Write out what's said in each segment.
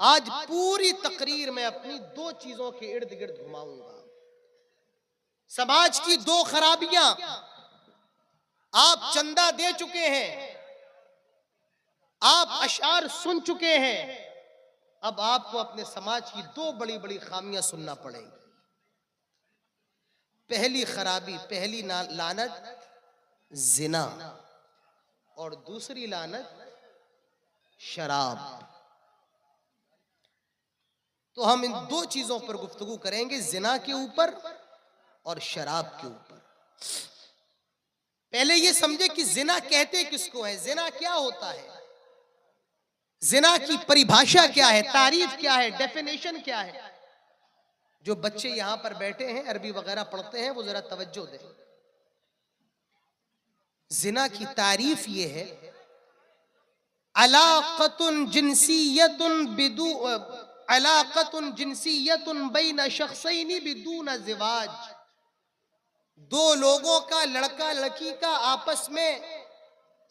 आज पूरी तकरीर में अपनी दो चीजों के इर्द गिर्द घुमाऊंगा। समाज की दो खराबियां। आप चंदा दे चुके हैं, आप अशार सुन चुके हैं, अब आपको अपने समाज की दो बड़ी बड़ी खामियां सुनना पड़ेगी। पहली खराबी, पहली लानत जिना, और दूसरी लानत शराब। तो हम इन दो चीजों पर गुफ्तगू करेंगे, जिना के ऊपर और शराब के ऊपर। पहले ये समझे कि जिना कहते किसको है, जिना क्या होता है, जिना की परिभाषा क्या है, तारीफ क्या है, डेफिनेशन क्या है। जो बच्चे यहां पर बैठे हैं, अरबी वगैरह पढ़ते हैं, वो जरा तवज्जो दें। जिना की तारीफ ये है, अलाक़तुन जिन्सियतुन बिदू अलाक़तुन जिन्सियतुन बैन शख़्सैनि बिदून ज़िवाज। दो लोगों का, लड़का लड़की का आपस में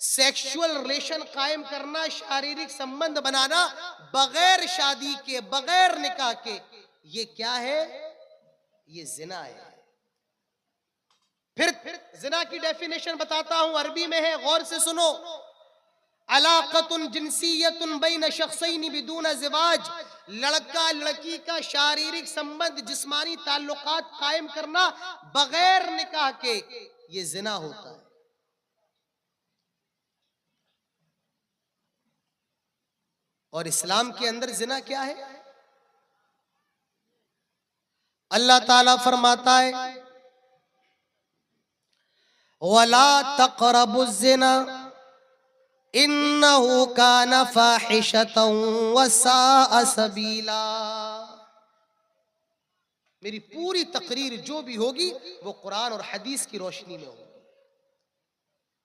सेक्सुअल रिलेशन कायम करना, शारीरिक संबंध बनाना बगैर शादी के, बगैर निकाह के, ये क्या है? ये जिना है। फिर जिना की डेफिनेशन बताता हूं, अरबी में है, गौर से सुनो। अलाक़तुन जिन्सियतुन बैन शख़्सैनि बिदून ज़िवाज, लड़का लड़की का शारीरिक संबंध, जिस्मानी ताल्लुकात कायम करना बगैर निकाह के, ये जिना होता है। और इस्लाम के अंदर जिना क्या है? अल्लाह ताला फरमाता है, वला तक़रबुज़्ज़िना इन्नहु कान फ़ाहिशतन वसाअ सबीला। मेरी पूरी तकरीर जो भी होगी वो कुरान और हदीस की रोशनी में होगी।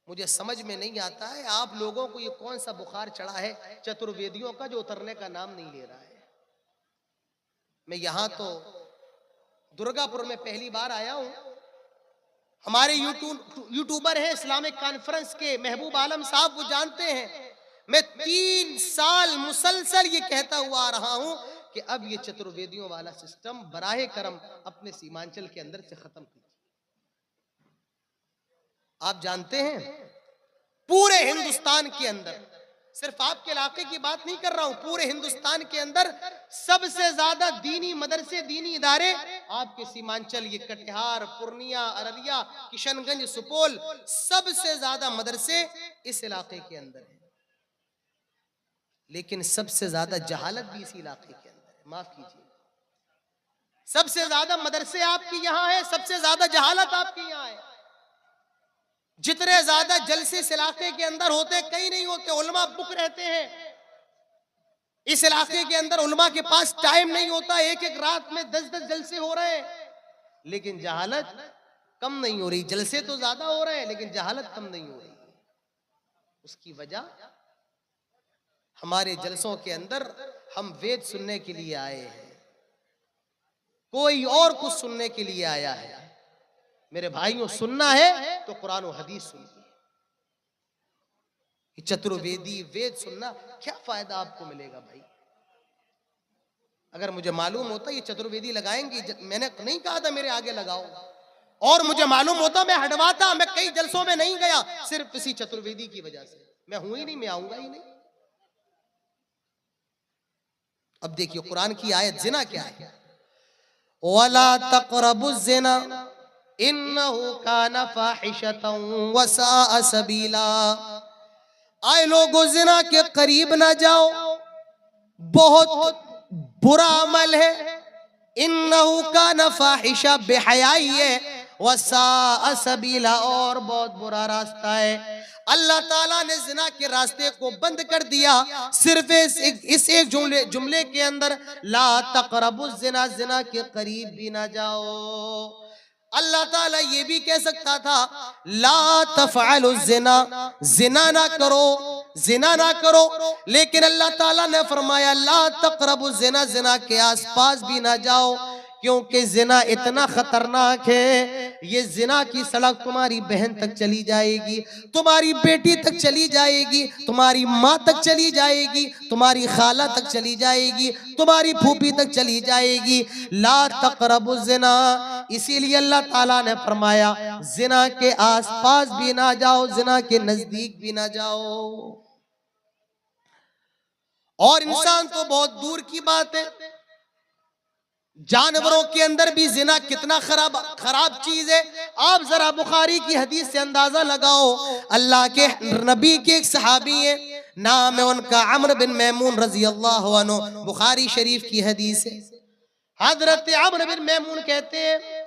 मुझे समझ में नहीं आता है आप लोगों को ये कौन सा बुखार चढ़ा है चतुर्वेदियों का, जो उतरने का नाम नहीं ले रहा है। मैं यहां तो दुर्गापुर में पहली बार आया हूं। हमारे यूट्यूबर हैं इस्लामिक कॉन्फ्रेंस के महबूब आलम साहब, वो जानते हैं मैं 3 साल मुसलसल ये कहता हुआ आ रहा हूं कि अब ये चतुर्वेदियों वाला सिस्टम बराहे करम अपने सीमांचल के अंदर से खत्म कीजिए। आप जानते हैं पूरे हिंदुस्तान के अंदर, सिर्फ आपके इलाके की बात नहीं कर रहा हूं, पूरे हिंदुस्तान के अंदर सबसे ज्यादा दीनी मदरसे, दीनी इदारे आपके सीमांचल, ये कटिहार, पूर्णिया, अररिया, किशनगंज, सुपौल, सबसे ज्यादा मदरसे इस इलाके के अंदर है। लेकिन सबसे ज्यादा जहालत भी इसी इलाके के अंदर है। माफ कीजिए, सबसे ज्यादा मदरसे आपके यहां है, सबसे ज्यादा जहालत आपके यहां है। जितने ज्यादा जलसे इस इलाके के अंदर होते, कहीं नहीं होते, उलमा बुक रहते हैं इस इलाके के अंदर। उलमा के पास टाइम नहीं होता, एक एक रात में 10-10 जलसे हो रहे हैं, लेकिन जहालत कम नहीं हो रही। जलसे तो ज्यादा हो रहे हैं लेकिन जहालत कम नहीं हो रही। उसकी वजह, हमारे जलसों के अंदर हम वेद सुनने के लिए आए हैं, कोई और कुछ सुनने के लिए आया है। मेरे भाइयों, सुनना है तो कुरान और हदीस सुनिए। चतुर्वेदी वेद सुनना, क्या फायदा आपको मिलेगा भाई? अगर मुझे मालूम होता ये चतुर्वेदी लगाएंगे, मैंने नहीं कहा था मेरे आगे लगाओ, और मुझे मालूम होता मैं हटवाता। मैं कई जलसों में नहीं गया सिर्फ इसी चतुर्वेदी की वजह से। मैं हूं ही नहीं, मैं आऊंगा ही नहीं। अब देखिए कुरान की आयत, जिना क्या है, वला तक़रबुज़्ज़िना इन्नहु कान फ़ाहिशतन वसाअ सबीला। आए लोगों, जिना के करीब ना जाओ, बहुत बुरा अमल है। इन्नहु कान फ़ाहिशा, बेहयाई है, वसाअ सबीला, और बहुत बुरा रास्ता है। अल्लाह ताला ने जिना के रास्ते को बंद कर दिया सिर्फ इस एक जुमले के अंदर, ला तक़रबुज़्ज़िना, जिना के करीब भी ना जाओ। अल्लाह ताला ये भी कह सकता था, ला तफ़अलुज़्ज़िना, जिना ना करो, जिना ना करो, लेकिन अल्लाह ताला ने फरमाया ला तक़रबुज़्ज़िना, जिना के आसपास भी ना जाओ। क्योंकि जिना इतना खतरनाक है, ये जिना की सड़क तुम्हारी बहन तक चली जाएगी, तुम्हारी बेटी तक चली जाएगी, तुम्हारी माँ तक चली जाएगी, तुम्हारी खाला तक चली जाएगी, तुम्हारी फूफी तक चली जाएगी। ला तक़रबु ज़िना, इसीलिए अल्लाह ताला ने फरमाया जिना के आसपास भी ना जाओ, जिना के नजदीक भी ना जाओ। और इंसान तो बहुत दूर की बात है, जानवरों के अंदर भी जिना कितना खराब चीज है। आप जरा बुखारी की हदीस से अंदाजा लगाओ। अल्लाह के नबी के एक सहाबी है, नाम है उनका अम्र बिन मैमून रजी अल्लाह अन्हु, बुखारी शरीफ की हदीस है। हजरत अम्र बिन मैमून कहते हैं,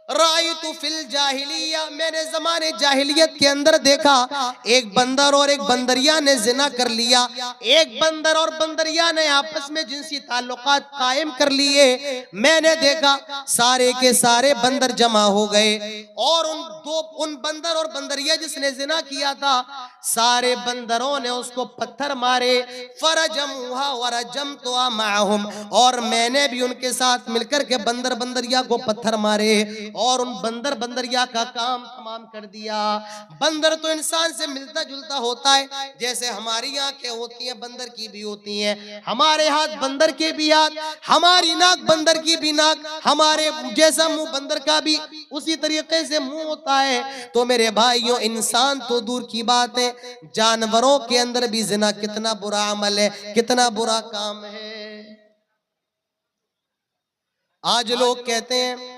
रायतु फिल जाहिलिया, मैंने जमाने जाहिलियत के अंदर देखा एक बंदर और एक बंदरिया ने जिना कर लिया। एक बंदर और बंदरिया ने आपस में जिनसी ताल्लुकात कायम कर लिए। मैंने देखा सारे के सारे बंदर जमा हो गए और उन बंदर और बंदरिया जिसने जिना किया था, सारे बंदरों ने उसको पत्थर मारे। फरजमुहा वरजमतुहा माहुम, और मैंने भी उनके साथ मिलकर के बंदर बंदरिया को पत्थर मारे और उन बंदर बंदरिया का काम तमाम कर दिया। बंदर तो इंसान से मिलता जुलता होता है, जैसे हमारी आंखें होती हैं बंदर की भी होती हैं, हमारे हाथ बंदर के भी हाथ, हमारी नाक बंदर की भी नाक, हमारे जैसा मुंह बंदर का भी उसी तरीके से मुंह होता है। तो मेरे भाइयों, इंसान तो दूर की बात है, जानवरों के अंदर भी जिना कितना बुरा अमल है, कितना बुरा काम है। आज लोग कहते हैं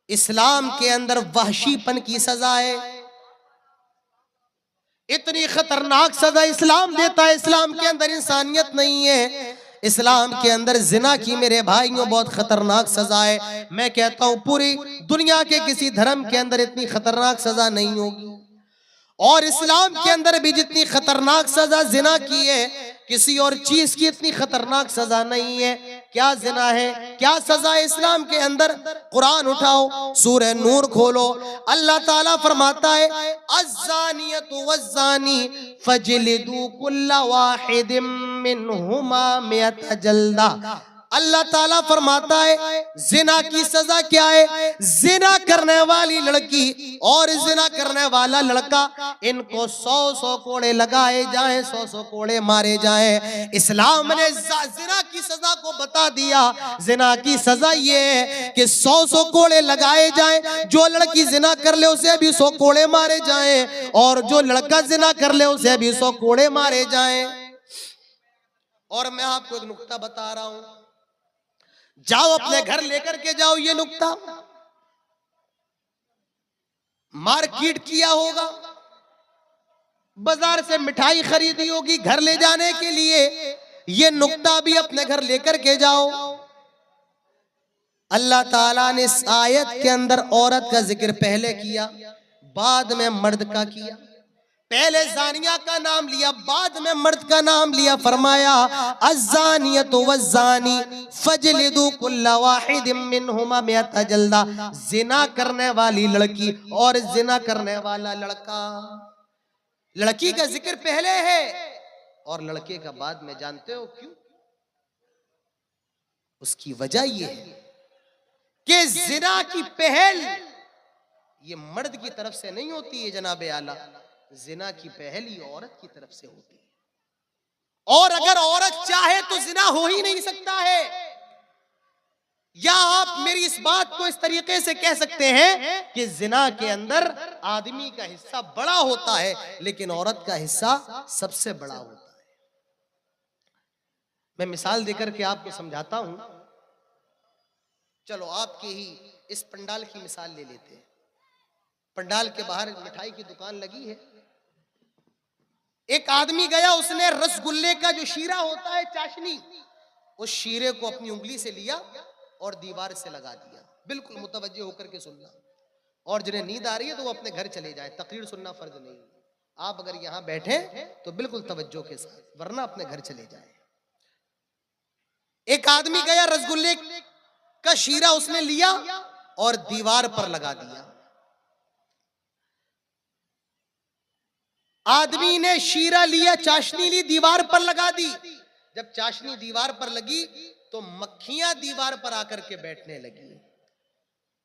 इस्लाम के अंदर वहशीपन की सजा है। इतनी खतरनाक सजा इस्लाम देता है। इस्लाम के अंदर इंसानियत नहीं है, इस्लाम के अंदर जिना की मेरे भाइयों बहुत खतरनाक सजा है। मैं कहता हूं पूरी दुनिया के किसी धर्म के अंदर इतनी खतरनाक सजा नहीं होगी। और इस्लाम के अंदर भी जितनी खतरनाक सजा जिना की है, किसी और चीज की इतनी खतरनाक सजा नहीं है। क्या जिना है, क्या सजा है इस्लाम के अंदर? कुरान उठाओ, सूरह नूर खोलो, अल्लाह ताला फरमाता है अज़्ज़ानियतु वज़्ज़ानी फजलिदू कुल्ला वाहिदिम मिनहुमा मिअत जल्दा। अल्लाह ताला फरमाता है जिना की सजा क्या है? जिना करने वाली लड़की और जिना करने वाला लड़का, इनको 100 कोड़े लगाए जाएं, 100 कोड़े मारे जाएं। इस्लाम ने जिना की सजा को बता दिया। जिना की सजा ये है कि 100 कोड़े लगाए जाएं, जो लड़की जिना कर ले उसे भी 100 कोड़े मारे जाएं, और जो लड़का जिना कर ले उसे भी 100 कोड़े मारे जाएं। और मैं आपको एक नुक्ता बता रहा हूं, जाओ अपने घर लेकर के जाओ ये नुक्ता, मार्केट किया होगा, बाजार से मिठाई खरीदी होगी घर ले जाने के लिए, ये नुक्ता भी अपने घर लेकर के जाओ। अल्लाह ताला ने इस आयत के अंदर औरत का जिक्र पहले किया, बाद में मर्द का किया। पहले जानिया का नाम लिया, बाद में मर्द का नाम लिया। फरमाया अज़्ज़ानियतु वज़्ज़ानी फजलिदू कुल्ला वाहिदिम मिनहुमा मिअत जल्दा। जिना करने वाली लड़की और जिना करने वाला लड़का, लड़की का जिक्र पहले है और लड़के का बाद में। जानते हो क्यों? उसकी वजह ये है कि जिना की पहल ये मर्द की तरफ से नहीं होती है जनाबे आला, जिना की पहल ये औरत की तरफ से होती है। और अगर औरत चाहे तो जिना हो ही नहीं सकता है। या आप मेरी इस बात को इस तरीके से कह सकते हैं कि जिना के अंदर आदमी का हिस्सा बड़ा होता है, लेकिन औरत का हिस्सा सबसे बड़ा होता है। मैं मिसाल देकर के आपको समझाता हूं। चलो आपके ही इस पंडाल की मिसाल ले लेते हैं। पंडाल के बाहर मिठाई की दुकान लगी है। एक आदमी गया, उसने रसगुल्ले का जो शीरा होता है, चाशनी, उस शीरे को अपनी उंगली से लिया और दीवार से लगा दिया। बिल्कुल मुतवज्जे होकर के सुनना, और जिन्हें नींद आ रही है तो वो अपने घर चले जाए, तकरीर सुनना फर्ज नहीं। आप अगर यहां बैठे तो बिल्कुल तवज्जो के साथ, वरना अपने घर चले जाए। एक आदमी गया, रसगुल्ले का शीरा उसने लिया और दीवार पर लगा दिया। आदमी ने शीरा लिया, चाशनी ली, दीवार पर लगा दी। जब चाशनी दीवार पर लगी तो मक्खियां दीवार पर आकर के बैठने लगी।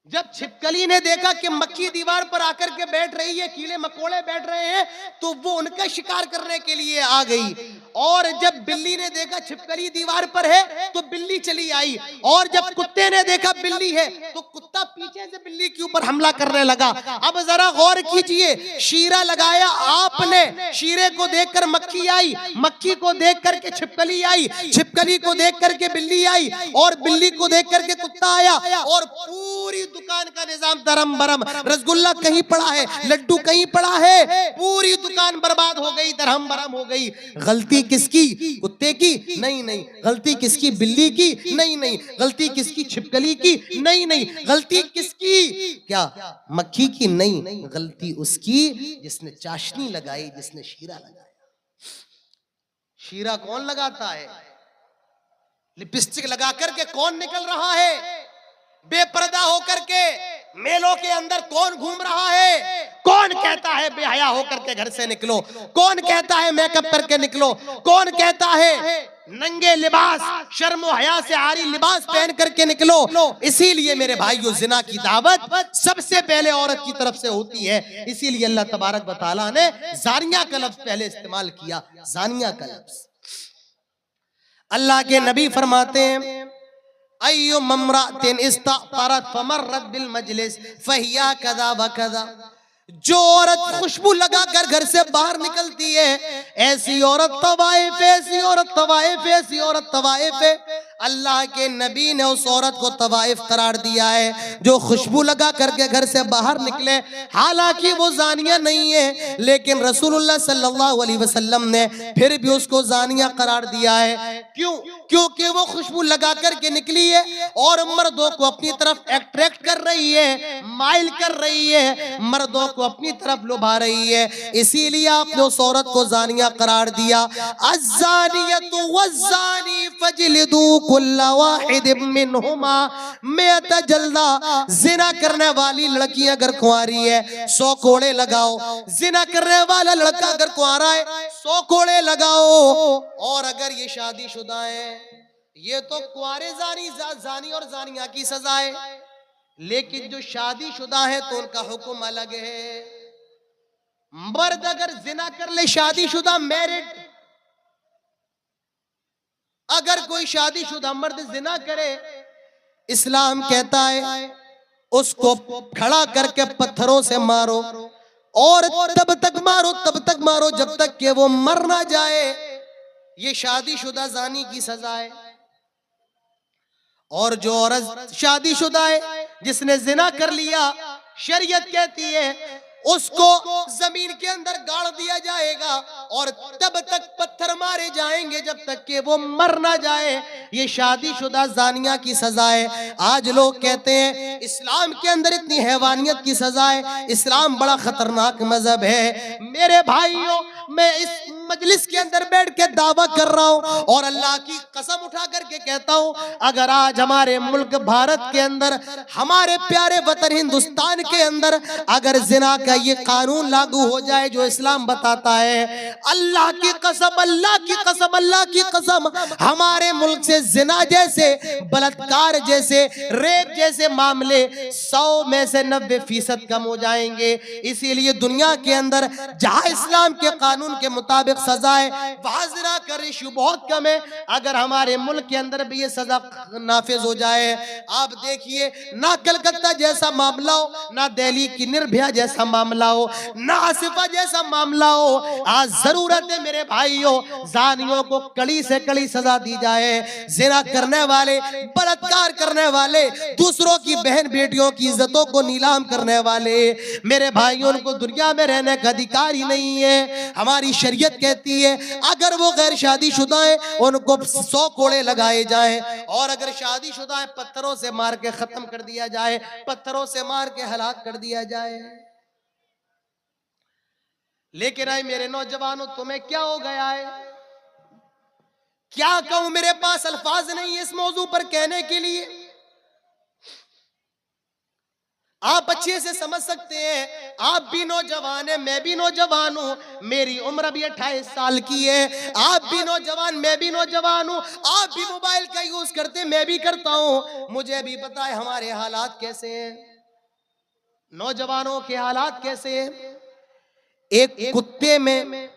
जब छिपकली ने देखा कि मक्खी दीवार पर आकर के बैठ रही है, कीड़े मकोड़े बैठ रहे हैं, तो वो उनका शिकार करने के लिए आ गई। और जब बिल्ली ने देखा छिपकली दीवार पर है तो बिल्ली चली आई। और जब कुत्ते ने देखा बिल्ली है तो कुत्ता पीछे से बिल्ली के ऊपर हमला करने लगा। अब जरा गौर कीजिए, शीरा लगाया आपने, शीरे को देखकर मक्खी आई, मक्खी को देख करके छिपकली आई, छिपकली को देख करके बिल्ली आई, और बिल्ली को देख करके कुत्ता आया, और पूरी दुकान का निजाम दरम बरम। रसगुल्ला कहीं पड़ा है, लड्डू कहीं पड़ा है, पूरी दुकान बर्बाद हो गई, दरहम बरम हो गई। गलती किसकी? कुत्ते की? नहीं नहीं। गलती किसकी? बिल्ली की? नहीं नहीं। गलती किसकी? छिपकली की? नहीं नहीं। गलती किसकी? क्या मक्खी की? नहीं, गलती उसकी जिसने चाशनी लगाई, जिसने शीरा लगाया। शीरा कौन लगाता है? लिपस्टिक लगा करके कौन निकल रहा है? बेपर्दा होकर के मेलों के अंदर कौन घूम रहा है? कौन कहता है बेहया होकर के घर से निकलो? कौन कहता है मेकअप करके निकलो? कौन कहता है नंगे लिबास, शर्म और हया से आरी लिबास पहन करके निकलो? इसीलिए मेरे भाइयों, जिना की दावत सबसे पहले औरत की तरफ से होती है। इसीलिए अल्लाह तबारक व तआला ने जानिया का लफ्ज पहले इस्तेमाल किया, जानिया का लफ्ज। अल्लाह के नबी फरमाते हैं, अय्यु ममरातिन इस्तारत फमर्रत बिल मजलिस फहिया कदा व कदा। जो औरत खुशबू लगाकर घर से बाहर निकलती है, ऐसी औरत तवाइफ है, ऐसी औरत तवाइफ है, ऐसी औरत तवाइफ है। अल्लाह के नबी ने उस औरत को तवाइफ करार दिया है जो खुशबू लगा करके घर से बाहर निकले। हालांकि वो जानिया नहीं है, लेकिन रसूलुल्लाह सल्लल्लाहु अलैहि वसल्लम ने फिर भी उसको जानिया करार दिया है। क्यों? क्योंकि वो खुशबू लगा करके निकली है और मर्दों को अपनी तरफ अट्रैक्ट कर रही है, माइल कर रही है, मर्दों को अपनी तरफ लुभा रही है। इसीलिए आपने उस औरत को जानिया करार दिया। अज़्ज़ानियतु वज़्ज़ानी फजलिदू कुल्ला वाहिद मिनहुमा मिअता जल्दा। जिना करने वाली लड़की अगर कुंवारी है 100 कोड़े लगाओ, जिना करने वाला लड़का अगर कुंवारा है 100 कोड़े लगाओ। और अगर ये शादीशुदा है, ये तो कुंवारे जानी और जानिया की सजा है, लेकिन जो शादीशुदा है तो उनका हुक्म अलग है। मर्द अगर जिना कर ले, शादीशुदा मैरिड, अगर कोई शादीशुदा मर्द जिना करे, इस्लाम कहता है उसको खड़ा करके पत्थरों से मारो, और तब तक मारो, तब तक मारो जब तक कि वो मर ना जाए। ये शादीशुदा जानी की सजा है। और जो औरत शादीशुदा है, जिसने जिना कर लिया, शरीयत कहती है उसको जमीन के अंदर गाड़ दिया जाएगा और तब तक पत्थर मारे जाएंगे जब तक कि वो मर ना जाए। ये शादीशुदा जानिया की सजा है। आज लोग कहते हैं इस्लाम के अंदर इतनी हैवानियत की सजा है, इस्लाम बड़ा खतरनाक मजहब है। मेरे भाइयों, मैं इस मजलिस के अंदर बैठ के दावा कर रहा हूं और अल्लाह की कसम उठा करके कहता हूं, अगर आज हमारे मुल्क भारत के अंदर, हमारे प्यारे वतन हिंदुस्तान के अंदर अगर जिना का ये कानून लागू हो जाए जो इस्लाम बताता है, अल्लाह की कसम, अल्लाह की कसम, अल्लाह की कसम, हमारे मुल्क से जिना जैसे, बलात्कार जैसे, रेप जैसे मामले 100 में से 90% कम हो जाएंगे। इसीलिए दुनिया के अंदर जहां इस्लाम के कानून के मुताबिक सजा है, वहां जिना का रेशियो बहुत कम है। अगर हमारे मुल्क के अंदर भी ये सजा नाफिज हो जाए, आप देखिए, ना कलकत्ता जैसा मामला हो, ना दिल्ली की निर्भया जैसा मामला हो, ना आसिफा जैसा मामला हो, आज जरूरत है मेरे भाइयों, जानियों को कड़ी से कड़ी सजा दी जाए। जिना करने वाले, बलात्कार करने वाले, दूसरों की बहन बेटियों की इज्जतों को नीलाम करने वाले, मेरे भाइयों, उनको दुनिया में रहने का अधिकार ही नहीं है। हमारी शरीयत कहती है अगर वो गैर शादीशुदा है उनको 100 कोड़े लगाए जाएं, और अगर शादीशुदा है पत्थरों से मार के खत्म कर दिया जाए, पत्थरों से मार के हलाक कर दिया जाए। लेकिन आई मेरे नौजवानों, तुम्हें क्या हो गया है? क्या कहूं, मेरे पास अल्फाज नहीं है इस मौजू पर कहने के लिए। आप अच्छे से समझ सकते हैं, आप भी नौजवान हैं, मैं भी नौजवान हूं, मेरी उम्र भी 28 साल की है। आप भी नौजवान, मैं भी नौजवान हूं, आप भी मोबाइल का यूज करते, मैं भी करता हूं। मुझे भी पता है हमारे हालात कैसे हैं, नौजवानों के हालात कैसे हैं। एक कुत्ते में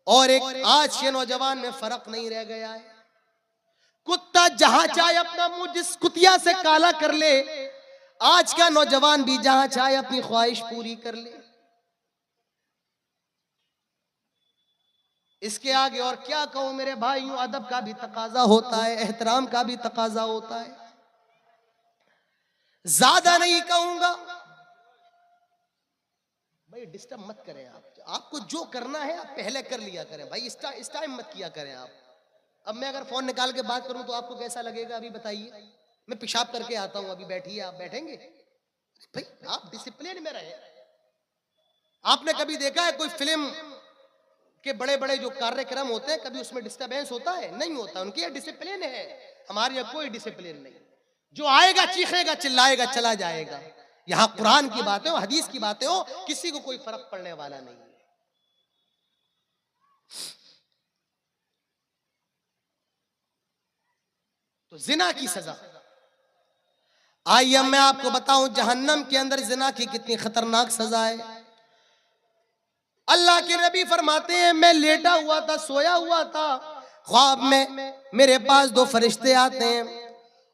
और एक आज के नौजवान में फर्क नहीं रह गया है। कुत्ता जहां चाहे अपना मुंह जिस कुतिया से काला कर ले, आज का नौजवान भी जहां चाहे अपनी ख्वाहिश पूरी कर ले। इसके आगे और क्या कहूं मेरे भाइयों, अदब का भी तकाजा होता है, एहतराम का भी तकाजा होता है। ज्यादा नहीं कहूंगा भाई, डिस्टर्ब मत करें आप। आपको जो करना है आप पहले कर लिया करें भाई, इस टाइम मत किया करें आप। अब मैं अगर फोन निकाल के बात करूं तो आपको कैसा लगेगा अभी बताइए। मैं पेशाब करके आता हूं, अभी बैठिए, आप बैठेंगे भाई? आप डिसिप्लिन में रहे। आपने कभी देखा है कोई फिल्म के बड़े बड़े जो कार्यक्रम होते हैं, कभी उसमें डिस्टरबेंस होता है? नहीं होता। उनकी ये डिसिप्लिन है, हमारे यहाँ कोई डिसिप्लिन नहीं। जो आएगा चीखेगा चिल्लाएगा चला जाएगा। यहाँ कुरान की बातें हो, हदीस की बातें हो, किसी को कोई फर्क पड़ने वाला नहीं है। तो जिना की सजा, आइए मैं आपको बताऊं जहन्नम के अंदर जिना की कितनी खतरनाक सजा है। अल्लाह के नबी फरमाते हैं, मैं लेटा हुआ था, सोया हुआ था, ख्वाब में मेरे पास दो फरिश्ते आते हैं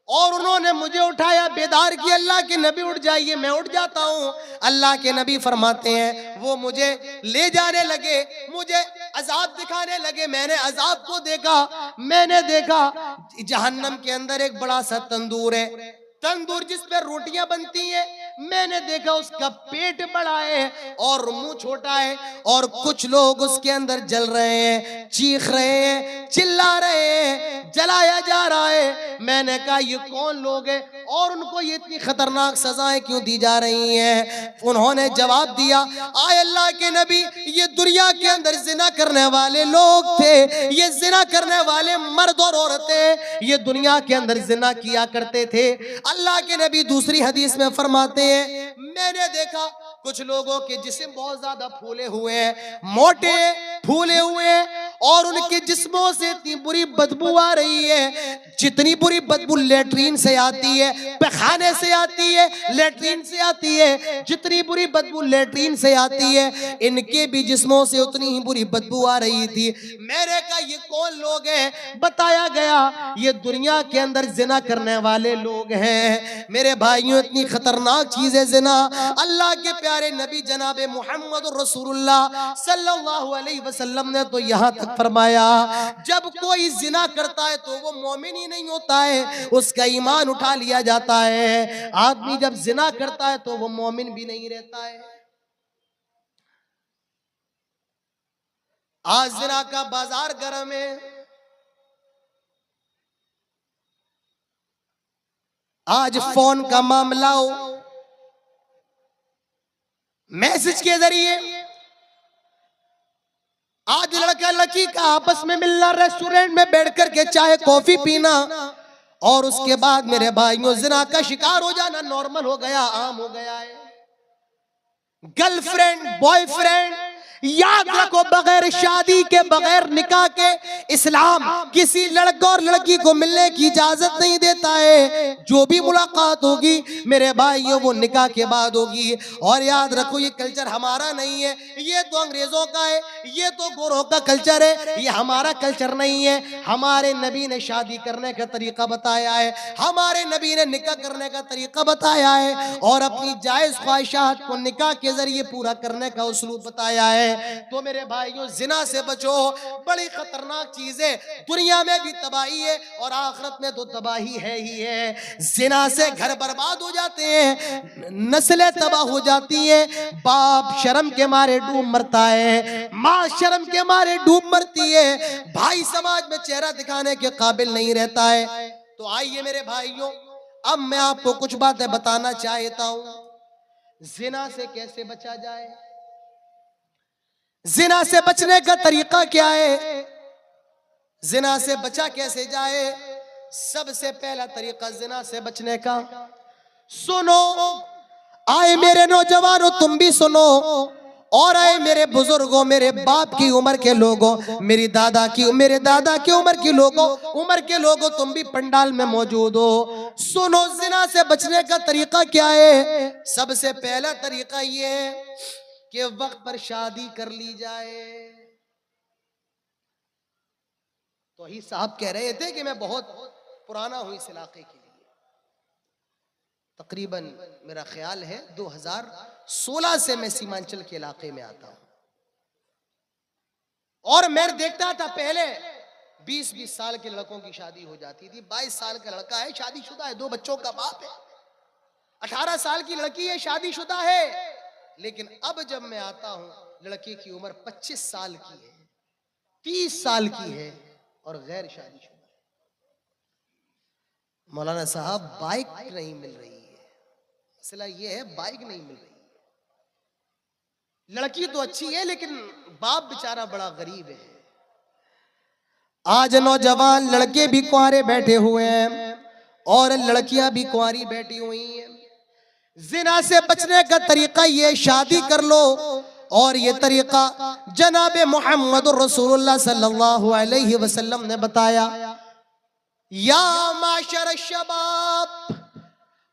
और उन्होंने मुझे उठाया, बेदार किया। अल्लाह के नबी उठ जाइए, मैं उठ जाता हूँ। अल्लाह के नबी फरमाते हैं, वो मुझे ले जाने लगे, मुझे अजाब दिखाने लगे। मैंने अजाब को देखा, मैंने देखा जहन्नम के अंदर एक बड़ा सा तंदूर है, तंदूर जिस पे रोटियां बनती हैं। मैंने देखा उसका पेट बड़ा है और मुंह छोटा है, और कुछ लोग उसके अंदर जल रहे हैं, चीख रहे हैं, चिल्ला रहे हैं, जलाया जा रहा है। मैंने कहा ये कौन लोग हैं और उनको ये इतनी खतरनाक सजाएं क्यों दी जा रही हैं? उन्होंने जवाब दिया, आए अल्लाह के नबी, ये दुनिया के अंदर जिना करने वाले लोग थे, ये जिना करने वाले मर्द और औरतें ये दुनिया के अंदर जिना किया करते थे। अल्लाह के नबी दूसरी हदीस में फरमाते हैं, मैंने देखा कुछ लोगों के जिस्म बहुत ज्यादा फूले हुए हैं, मोटे फूले हुए हैं, और उनके जिस्मों से इतनी बुरी बदबू आ रही है, जितनी बुरी बदबू लेटरीन से आती है, पैखाने से आती है, लेटरीन से आती है, जितनी बुरी बदबू लेटरीन से आती है, इनके भी जिस्मों से उतनी ही बुरी बदबू आ रही थी। मैंने कहा ये कौन लोग हैं? बताया गया ये दुनिया के अंदर जिना करने वाले लोग हैं। मेरे भाइयों, इतनी खतरनाक चीज है जिना। अल्लाह के प्यारे नबी जनाबे मोहम्मद रसूलुल्लाह सल्लल्लाहु अलैहि वसल्लम ने तो यहाँ तक फरमाया, जब कोई जिना करता है तो वो मोमिन ही नहीं होता है, उसका ईमान उठा लिया जाता है। आदमी जब जिना करता है तो वो मोमिन भी नहीं रहता है। आज जिना का बाजार गर्म है। आज फोन का मामला हो, मैसेज के जरिए आज लड़का लड़की का आपस में मिलना, रेस्टोरेंट में बैठ करके चाहे कॉफी पीना, और उसके बाद मेरे भाइयों जिना का शिकार हो जाना नॉर्मल हो गया, आम हो गया है। गर्लफ्रेंड बॉयफ्रेंड, याद रखो, बगैर शादी के, बगैर निकाह के इस्लाम किसी लड़का और लड़की को मिलने की इजाजत नहीं देता है। जो भी मुलाकात होगी मेरे भाइयों वो निकाह के बाद होगी। और याद रखो ये कल्चर हमारा नहीं है, ये तो अंग्रेजों का है, ये तो गोरों का कल्चर है, ये हमारा कल्चर नहीं है। हमारे नबी ने शादी करने का तरीका बताया है, हमारे नबी ने निकाह करने का तरीका बताया है, और अपनी जायज ख्वाहिशात को निकाह के जरिए पूरा करने का उसूल बताया है। तो मेरे भाइयों जिना से बचो, बड़ी खतरनाक चीज है, दुनिया में भी तबाही है और आखिरत में तो तबाही है ही है। जिना से घर बर्बाद हो जाते हैं, नस्लें तबाह हो जाती हैं, बाप शर्म के मारे डूब मरता है, माँ शर्म के मारे डूब मरती है, भाई समाज में चेहरा दिखाने के काबिल नहीं रहता है। तो आइए मेरे भाइयों, अब मैं आपको कुछ बातें बताना चाहता हूं, जिना से कैसे बचा जाए, जिना से बचने का तरीका क्या है, जिना से बचा कैसे जाए। सबसे पहला तरीका जिना से बचने का, सुनो, आए मेरे नौजवानों तुम भी सुनो, और आए मेरे बुजुर्गों, मेरे बाप की उम्र के लोगों, मेरे दादा की उम्र के लोगों, तुम भी पंडाल में मौजूद हो, सुनो जिना से बचने का तरीका क्या है। सबसे पहला तरीका ये है कि वक्त पर शादी कर ली जाए। तो ही साहब कह रहे थे कि मैं बहुत पुराना हूं इस इलाके के लिए, तकरीबन मेरा ख्याल है 2016 से मैं सीमांचल के इलाके में आता हूं, और मैं देखता था पहले 20-20 साल के लड़कों की शादी हो जाती थी। 22 साल का लड़का है, शादीशुदा है, 2 बच्चों का बाप है। 18 साल की लड़की है, शादीशुदा है। लेकिन अब जब मैं आता हूं, लड़की की उम्र 25 साल की है, 30 साल की है, और गैर शादीशुदा। मौलाना साहब बाइक नहीं मिल रही है, मसला ये है बाइक नहीं मिल रही है। लड़की तो अच्छी है लेकिन बाप बेचारा बड़ा गरीब है। आज नौजवान लड़के भी कुंवारे बैठे हुए हैं और लड़कियां भी कुंवारी बैठी हुई हैं। जिना से बचने का तरीका ये, शादी कर लो। और ये तरीका जनाब मोहम्मद रसूलुल्लाह सल्लल्लाहु अलैहि वसल्लम ने बताया, या माशर शबाब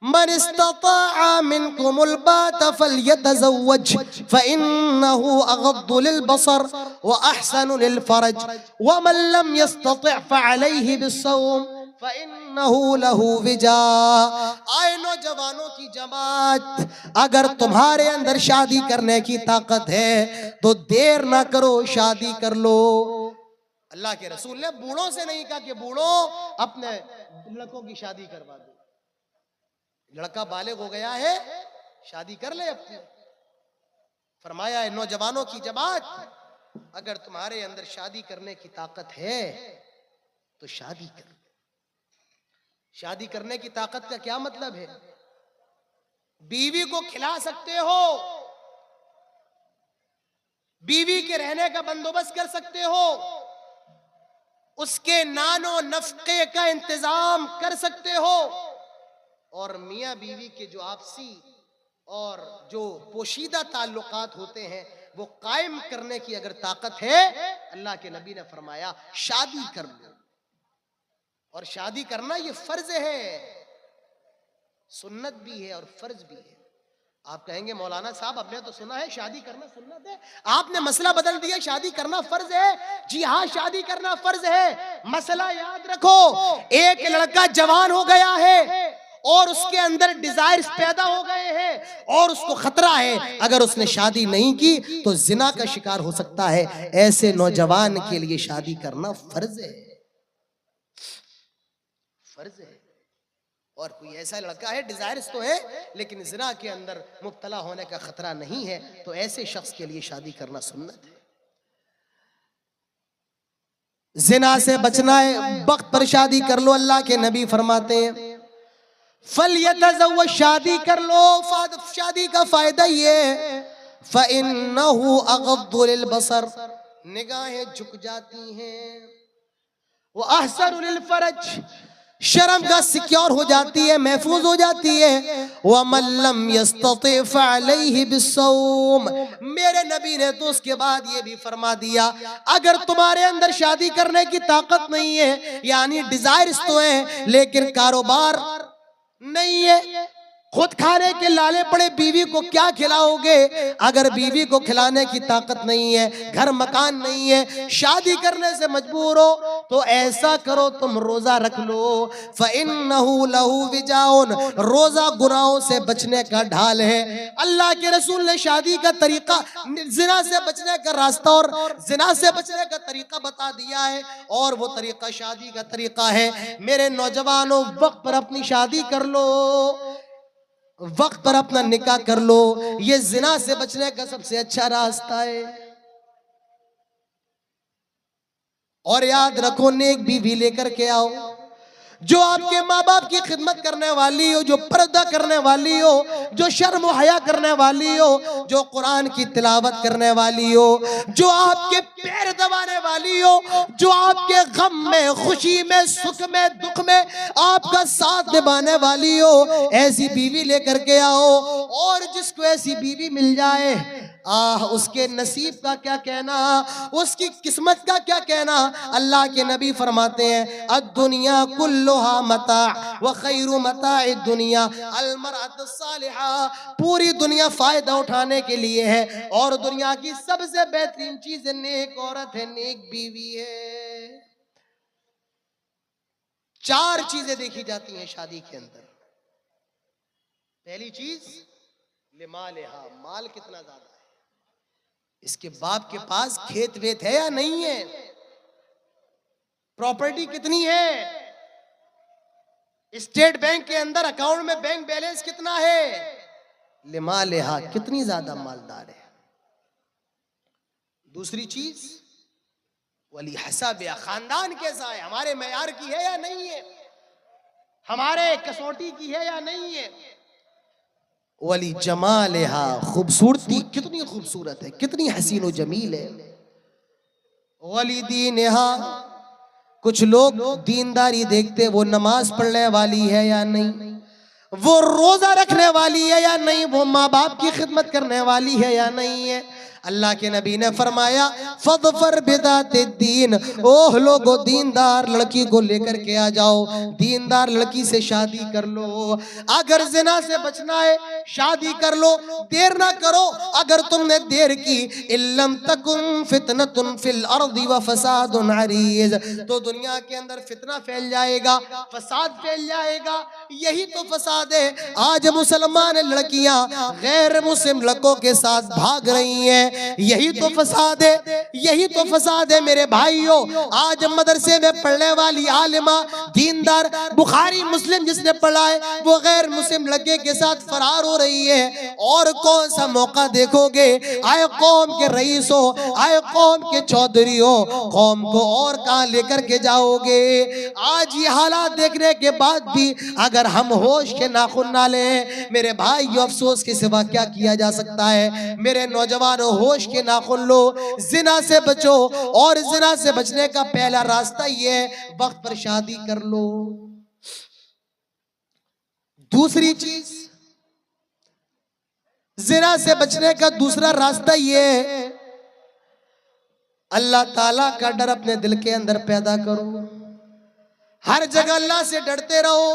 मन इस्तताअ मिनकुमुल बात फल्यतज़व्वज फ़इन्नहु अग़द्दु लिलबसर व अहसनु लिलफ़रज व मन लम यस्तति' फ़अलैहि बिस्सौम फ़इन्नहु लहु विजा। आए नौजवानों की जमात, अगर तुम्हारे अंदर शादी करने की ताकत है तो देर ना करो, शादी कर लो। अल्लाह के रसूल ने बूढ़ों से नहीं कहा कि बूढ़ों अपने लड़कों की शादी करवा दो। लड़का बालिग हो गया है, शादी कर ले अपनी। फरमाया है नौजवानों की जमात, अगर तुम्हारे अंदर शादी करने की ताकत है तो शादी कर। शादी करने की ताकत का क्या मतलब है? बीवी को खिला सकते हो, बीवी के रहने का बंदोबस्त कर सकते हो, उसके नानो नफके का इंतजाम कर सकते हो, और मियां बीवी के जो आपसी और जो पोशीदा ताल्लुकात होते हैं वो कायम करने की अगर ताकत है, अल्लाह के नबी ने फरमाया शादी कर लो। और शादी करना ये फर्ज है, सुन्नत भी है और फर्ज भी है। आप कहेंगे मौलाना साहब हमने तो सुना है शादी करना सुन्नत है, आपने मसला बदल दिया, शादी करना फर्ज है। जी हाँ, शादी करना फर्ज है। मसला याद रखो, एक लड़का जवान हो गया है और उसके अंदर डिजायर्स पैदा हो गए हैं और उसको खतरा है, अगर उसने शादी नहीं की तो जिना का शिकार हो सकता है। ऐसे नौजवान के लिए शादी करना फर्ज है, फर्ज है। और कोई ऐसा लड़का है, डिजायर्स तो है लेकिन जिना के अंदर मुब्तला होने का खतरा नहीं है, तो ऐसे शख्स के लिए शादी करना सुन्नत है। जिना से बचना है, वक्त पर शादी कर लो। अल्लाह के नबी फरमाते हैं फल्यतज़व्वज, शादी कर लो। शादी का फायदा ये फ़इन्नहु अग़द्दु लिलबसर, निगाहें झुक जाती हैं, वो अहसनु लिलफ़रज, शर्म का सिक्योर हो जाती है, महफूज हो जाती है। व मन लम यस्तति' फ़अलैहि बिस्सौम, मेरे नबी ने तो उसके बाद ये भी फरमा दिया, अगर तुम्हारे अंदर शादी करने की ताकत नहीं है, यानी डिजायर्स तो है लेकिन कारोबार नहीं है, खुद खाने के लाले पड़े, बीवी को क्या खिलाओगे? अगर बीवी को खिलाने की ताकत नहीं है, घर मकान नहीं है, शादी करने से मजबूर हो, तो ऐसा करो तुम रोजा रख लो। फ़इन्नहु लहु विजाउन, रोजा गुनाहों से बचने का ढाल है। अल्लाह के रसूल ने शादी का तरीका, जिना से बचने का रास्ता और जिना से बचने का तरीका बता दिया है, और वो तरीका शादी का तरीका है। मेरे नौजवानों, वक्त पर अपनी शादी कर लो, वक्त पर अपना निकाह कर लो, ये जिना से बचने का सबसे अच्छा रास्ता है। और याद रखो, नेक बीवी लेकर के आओ, जो आपके माँ बाप की खिदमत करने वाली हो, जो पर्दा करने वाली हो, जो शर्म हया करने वाली हो, जो कुरान की तिलावत करने वाली हो, जो आपके पैर दबाने वाली हो, जो आपके गम में, खुशी में, सुख में, दुख में आपका साथ निभाने वाली हो, ऐसी बीवी लेकर के आओ। और जिसको ऐसी बीवी मिल जाए, उसके नसीब का क्या कहना, उसकी किस्मत का क्या कहना। अल्लाह के नबी फरमाते हैं अद्दुनिया कुल्लुहा मता व खैरु मताए दुनिया अल मरअतु सालिहा। पूरी दुनिया फायदा उठाने के लिए है और दुनिया की सबसे बेहतरीन चीज नेक औरत है, नेक बीवी है। 4 चीजें देखी जाती हैं शादी के अंदर। पहली चीज लिमालिहा, माल कितना ज्यादा है, इसके बाप के पास खेत वेत है या नहीं है, प्रॉपर्टी कितनी है, स्टेट बैंक के अंदर अकाउंट में बैंक बैलेंस कितना है, लिमालिहा कितनी ज्यादा मालदार है। दूसरी चीज वली हसाबिया, खानदान कैसा है, हमारे मेयार की है या नहीं है, हमारे कसौटी की है या नहीं है। वली जमालिहा, खूबसूरती कितनी खूबसूरत है, कितनी हसीन व जमील है। वली दीनहा, कुछ लोग दीनदारी देखते, वो नमाज पढ़ने वाली है या नहीं, वो रोजा रखने वाली है या नहीं, वो माँ बाप की खिदमत करने वाली है या नहीं है। अल्लाह के नबी ने फरमाया फदफर बिदाते दीन, ओह लोगो दीनदार लड़की को लेकर के आ जाओ, दीनदार लड़की से शादी कर लो। अगर जिना से बचना है शादी कर लो, देर ना करो। अगर तुमने देर की इल्लम तकुन फितनतुन फिल अर्दी व फसादुन अरीज, तो दुनिया के अंदर फितना फैल जाएगा, फसाद फैल जाएगा। यही तो फसाद है। आज मुसलमान लड़कियां गैर मुस्लिम लड़कों के साथ भाग रही हैं, यही तो फसाद है, यही तो फसाद है मेरे भाइयों। आज मदरसे में पढ़ने वाली आलिमा दीनदार बुखारी मुस्लिम जिसने पढ़ा है, वो गैर मुस्लिम लड़के के साथ फरार हो रही है। और कौन सा मौका देखोगे, आए कौम के रईस हो, आए कौम के चौधरी हो, कौम को और कहां लेकर के जाओगे। आज ये हालात देखने के बाद भी अगर हम होश के नाखुन ना लें, मेरे भाई अफसोस के सिवा क्या किया जा सकता है। मेरे नौजवानों होश के नाखुन लो, जिना से बचो। और जिना से बचने का पहला रास्ता ये है, वक्त पर शादी कर लो। दूसरी चीज, जिना से बचने का दूसरा रास्ता ये है, अल्लाह ताला का डर अपने दिल के अंदर पैदा करो। हर जगह अल्लाह से डरते रहो।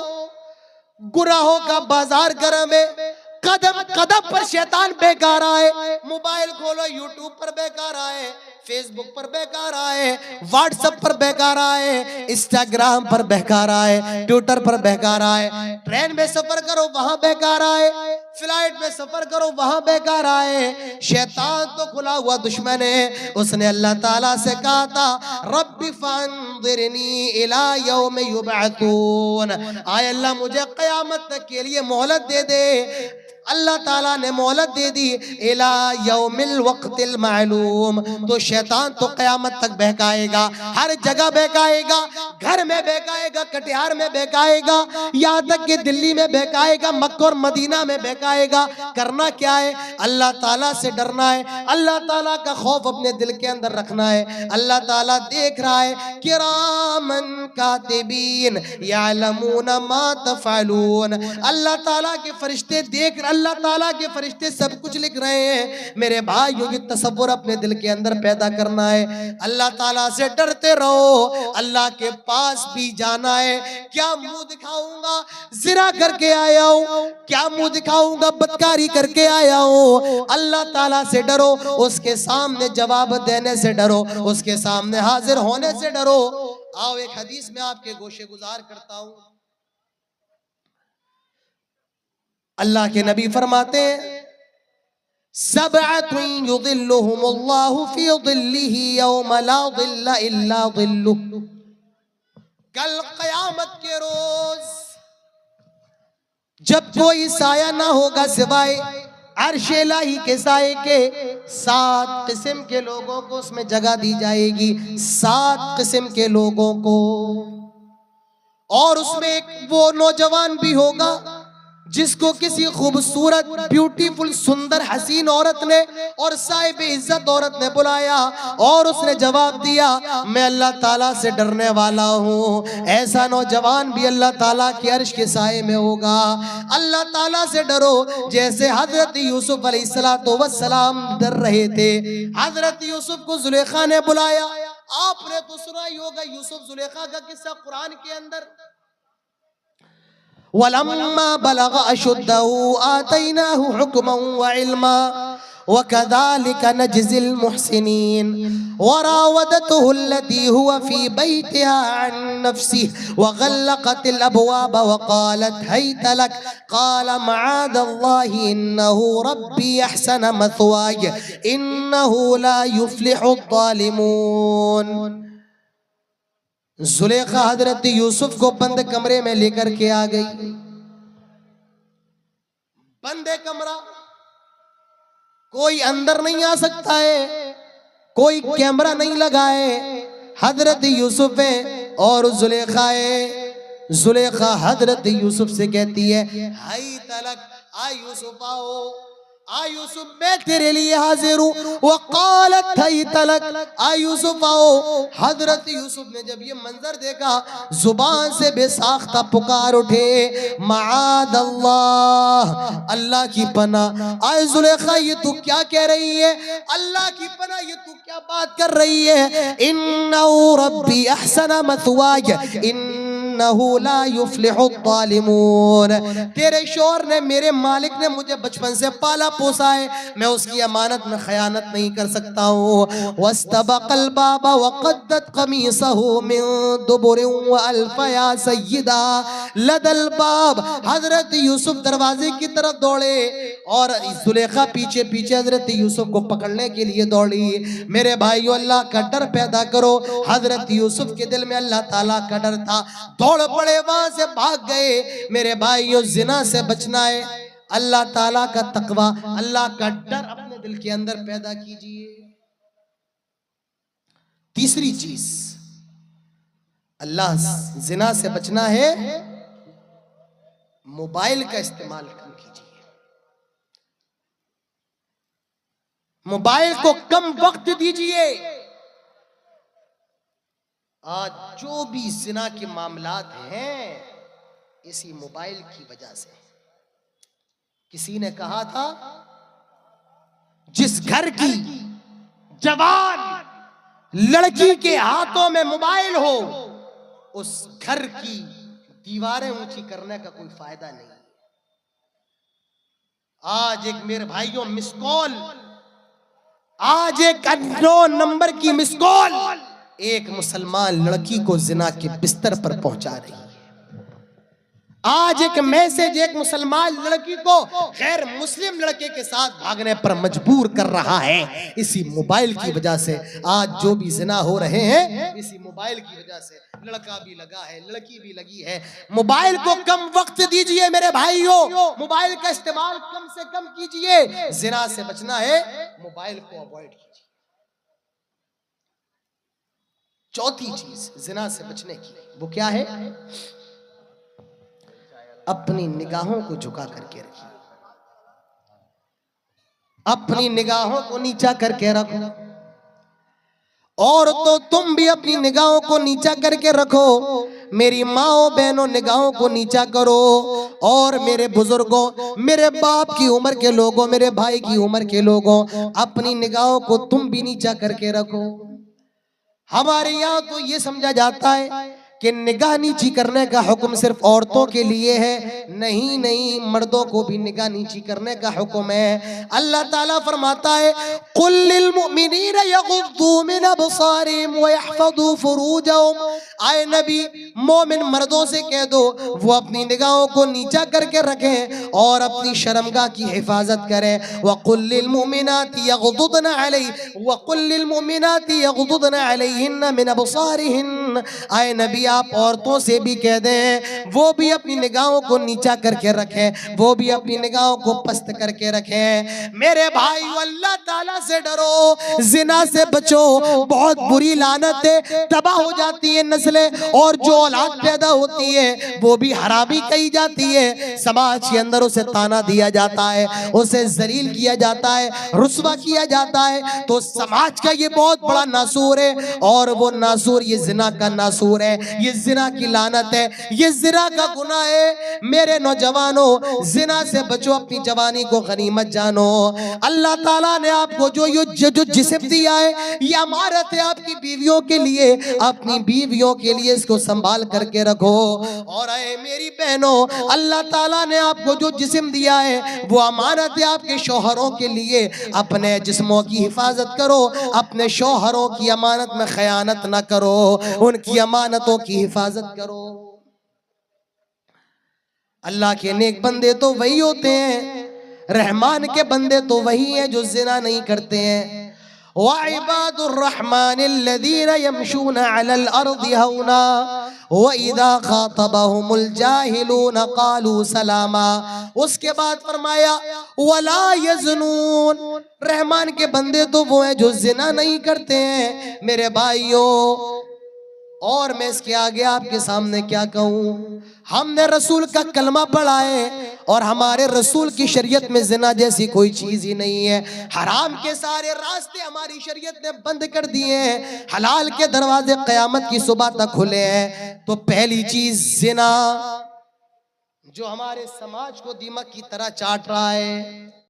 गुनाहों का बाजार गर्म है, कदम कदम पर शैतान बेकार आए। मोबाइल खोलो, यूट्यूब पर बेकार आए, फेसबुक पर बेकार आए, व्हाट्सएप पर बेकार आए, इंस्टाग्राम पर बेकार आए, ट्विटर पर बेकार आए। ट्रेन में सफर करो वहां बेकार आए, फ्लाइट में सफर करो वहां बेकार आए। शैतान तो खुला हुआ दुश्मन है। उसने अल्लाह ताला से कहा था रब्बी फंज़िरनी इला यौम युबअतून, आय अल्लाह मुझे क़यामत तक के लिए मोहलत दे दे। अल्लाह ताला ने मोहलत दे दी इला यौमिल वक्तिल मालूम। तो शैतान तो क़यामत तक बहकाएगा, हर जगह बहकाएगा, घर में बहकाएगा, कटिहार में बहकाएगा, यहाँ तक कि दिल्ली में बहकाएगा, मक्का और मदीना में बहकाएगा। करना क्या है, अल्लाह ताला से डरना है, अल्लाह ताला का खौफ अपने दिल के अंदर रखना है। अल्लाह ताला देख रहा है, किरामन कातिबीन यालमून मा तफअलून। अल्लाह ताला के फरिश्ते देख, अल्लाह ताला के फरिश्ते सब कुछ लिख रहे हैं। मेरे भाइयों की तसव्वुर अपने दिल के अंदर पैदा करना है। अल्लाह ताला से डरते रहो। अल्लाह के पास भी जाना है। क्या मुंह दिखाऊंगा, जिना करके आया हूं, क्या मुंह दिखाऊंगा, बदकारी करके आया हूं। अल्लाह ताला से डरो, उसके सामने जवाब देने से डरो, उसके सामने हाजिर होने से डरो। आओ एक हदीस में आपके गोशे गुजार करता हूं। अल्लाह के नबी फरमाते हैं सबअतुन युज़िल्लुहुमुल्लाहु फी ज़िल्लिही यौम ला ज़िल्ला इल्ला ज़िल्लुहु। कल क़यामत के रोज जब कोई साया ना होगा सिवाय अर्शे इलाही के साए के, 7 किस्म के लोगों को उसमें जगह दी जाएगी। 7 किस्म के लोगों को। और उसमें एक वो नौजवान भी होगा जिसको किसी खूबसूरत ब्यूटीफुल सुंदर हसीन औरत ने और साहिब इज्जत औरत ने बुलाया और उसने जवाब दिया, मैं अल्लाह ताला से डरने वाला हूँ। ऐसा नौजवान भी अल्लाह ताला के अर्श के साए में होगा। अल्लाह ताला से डरो जैसे हजरत यूसुफ अलैहिस्सलातु वस्सलाम डर रहे थे। हजरत यूसुफ को जुलेखा ने बुलाया। आपने तो सुना ही होगा यूसुफ जुलेखा का किस्सा कुरान के अंदर। वलम्मा बलग अशुद्धहु आतैनाहु हुक्मन व इल्मा वकज़ालिका नज्ज़िल मुहसिनीन वरावदतहु अल्लती हुवा फी बैतिहा अन नफ्सिही वग़ल्लक़तिल अबवाब वक़ालत हैत लक क़ाल मआदल्लाहि इन्नहु रब्बी अहसन मथवाय इन्नहु ला युफ्लिहुज़ ज़ालिमून। जुलेखा हजरत यूसुफ को बंद कमरे में लेकर के आ गई। बंद कमरा, कोई अंदर नहीं आ सकता है, कोई कैमरा नहीं लगा है। हजरत यूसुफ है और जुलेखा है। जुलेखा हजरत यूसुफ से कहती है, हाय तलक, आ यूसुफ आओ, आ यूसुफ मैं तेरे लिए हाजिर हूँ। वक़ालत हाय तलक, आ यूसुफ आओ। हजरत यूसुफ ने जब ये मंजर देखा जुबान से बेसाख्ता पुकार उठे, मआदल्लाह, अल्लाह की पनाह। आए जुलेखा ये तू क्या कह रही है? अल्लाह की पनाह, ये तू क्या बात कर रही है? इन्नहु रब्बी अहसन मथवाय इन्नहु ला युफ्लिहुज़ ज़ालिमून। तेरे शौहर ने, मेरे मालिक ने मुझे बचपन से पाला पोसा है, मैं उसकी अमानत में खयानत नहीं कर सकता हूँ। वस्तबक़ल बाब वक़द्दत क़मीसहु मिन दुबुरिन व अल्फ़ा या सय्यदा लदल बाब। हजरत यूसुफ दरवाजे की तरफ दौड़े और जुलेखा पीछे पीछे हजरत यूसुफ को पकड़ने के लिए दौड़ी। मेरे भाइयों, अल्लाह का डर पैदा करो। हजरत यूसुफ के दिल में अल्लाह ताला का डर था, दौड़ पड़े, वहां से भाग गए। मेरे भाइयों, जिना से बचना है, अल्लाह ताला का तकवा, अल्लाह का डर अपने दिल के अंदर पैदा कीजिए। तीसरी चीज, अल्लाह जिना से बचना है, मोबाइल का इस्तेमाल कम कीजिए। मोबाइल को कम वक्त दीजिए। आज जो भी जिना के मामलात हैं, इसी मोबाइल की वजह से। किसी ने कहा था, जिस घर की जवान लड़की के हाथों में मोबाइल हो, उस घर की दीवारें ऊंची करने का कोई फायदा नहीं। आज एक, मेरे भाइयों, मिस कॉल, आज एक अननोन नंबर की मिस कॉल एक मुसलमान लड़की को जिना के बिस्तर पर पहुंचा रही है। आज एक मैसेज एक मुसलमान लड़की को गैर मुस्लिम लड़के के साथ भागने पर मजबूर कर रहा है, इसी मोबाइल की वजह से। आज जो भी जिना हो रहे हैं, इसी मोबाइल की वजह से। लड़का भी लगा है, लड़की भी लगी है। मोबाइल को कम वक्त दीजिए मेरे भाइयों, मोबाइल का इस्तेमाल कम से कम कीजिए। जिना से बचना है, मोबाइल को अवॉइड कीजिए। चौथी चीज जिना से बचने की, वो क्या है? अपनी निगाहों को झुका करके रखिए, अपनी निगाहों को नीचा करके रखो। और तो तुम भी अपनी निगाहों को नीचा करके रखो। मेरी माओ बहनों, निगाहों को नीचा करो। और मेरे बुजुर्गों, मेरे बाप की उम्र के लोगों, मेरे भाई की उम्र के लोगों, अपनी निगाहों को तुम भी नीचा करके रखो। हमारे यहाँ तो ये समझा जाता है कि निगाह नीची करने का हुक्म सिर्फ औरतों के लिए है। नहीं नहीं, मर्दों को भी निगाह नीची करने का हुक्म है। अल्लाह ताला फरमाता है, कुल लिल मुमिनीना यगुद्दू मिन अबसारिहिम व यहफज़ू फुरूजहुम। आए नबी, मोमिन मर्दों से कह दो वो अपनी निगाहों को नीचा करके रखें और अपनी शर्मगाह की हिफाजत करें। वकुल लिल मुमिनाति यगुद्दुना अलैहिन्ना मिन अबसारिहिन। आए नबी, आप औरतों से भी कह दें वो भी अपनी निगाहों को नीचा करके रखें, वो भी अपनी निगाहों को पस्त करके रखें। मेरे भाई, अल्लाह ताला से डरो, जिना से बचो। बहुत बुरी लानत है, तबाह हो जाती है नस्ल नस्लें और जो औलाद पैदा होती है वो भी हरामी कही जाती है। समाज के अंदर उसे ताना दिया जाता है, उसे जलील किया जाता है, रुस्वा किया जाता है। तो समाज का ये बहुत बड़ा नासूर है और वो नासूर ये जिना का नासूर है, ये जिना की लानत है, ये जिना का गुनाह है। मेरे नौजवानों, जिना से बचो, अपनी जवानी को गनीमत जानो। अल्लाह ताला ने आपको जो जिस्म दिया है ये अमानत है आपकी बीवियों के लिए, अपनी बीवियों के लिए इसको संभाल करके रखो। और ऐ मेरी बहनों, अल्लाह ताला ने आपको जो जिस्म दिया है वो अमानत है आपके शौहरों के लिए। अपने जिस्मों की हिफाजत करो, अपने शौहरों की अमानत में खयानत ना करो, उनकी अमानतों की हिफाजत करो। अल्लाह के नेक बंदे तो वही होते हैं, रहमान के बंदे तो वही हैं जो जिना नहीं करते हैं। वइबादुर रहमानिल्लज़ीना यमशूना अलल अर्दि हौना व इज़ा खातबहुमुल जाहिलूना क़ालू सलामा। उसके बाद फरमाया वला यज़नून, रहमान के बंदे तो वो हैं जो जिना नहीं करते हैं। मेरे भाइयों, और मैं इसके आगे आपके सामने क्या कहूँ, हमने रसूल का कलमा पढ़ा है और हमारे रसूल की शरीयत में जिना जैसी कोई चीज ही नहीं है। हराम के सारे रास्ते हमारी शरीयत ने बंद कर दिए हैं, हलाल के दरवाजे क़यामत की सुबह तक खुले हैं। तो पहली चीज जिना, जो हमारे समाज को दीमक की तरह चाट रहा है।